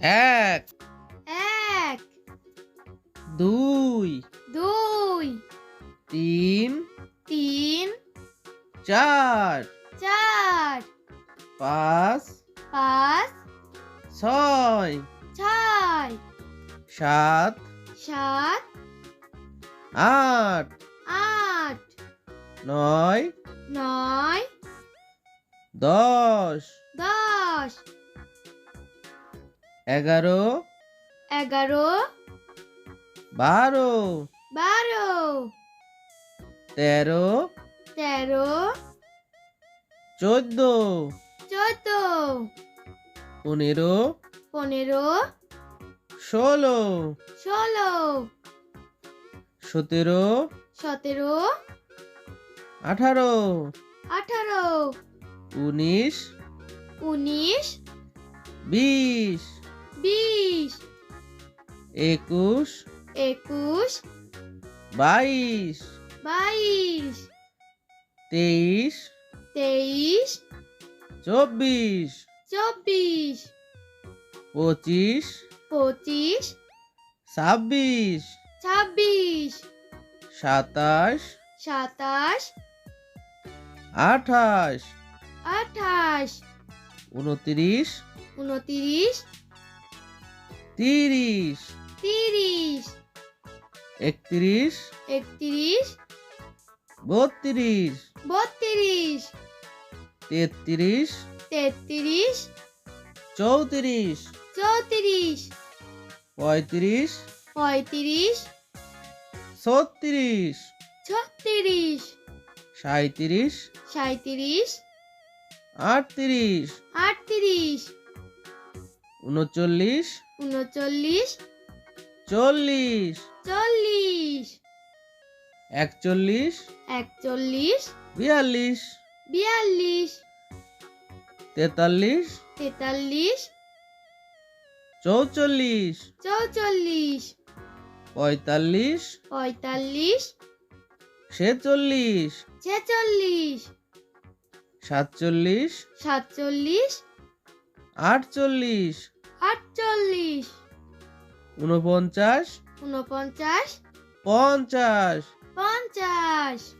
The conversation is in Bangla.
এক, এক, দুই, দুই, তিন, তিন, চার, চার, পাঁচ, পাঁচ, ছয়, ছয়, সাত, সাত, আট, আট, নয়, নয়, দশ, 10, 11, 11, 12, 12, 13, 13, 14, 14, 15, 15, 16, 16, 17, 17, 18, 18, 19, 19, 20, 20, 21, 21, 22, 22, 23, 23, 24, 24, 25, 25, 26, 26, 27, 27, 28, 28, 29, 29, 30, 30, 31, 31, 32, 32, 33, 33, 34, 34, 35, 35, 36, 36, 37, 37, 38, 38, 39, 39, 40, 40, 41, 41, 42, 42, 43, 43, 44, 44, 45, 45, 46, 46, 47, 47, 48, 48, 49, 49, 50, 50,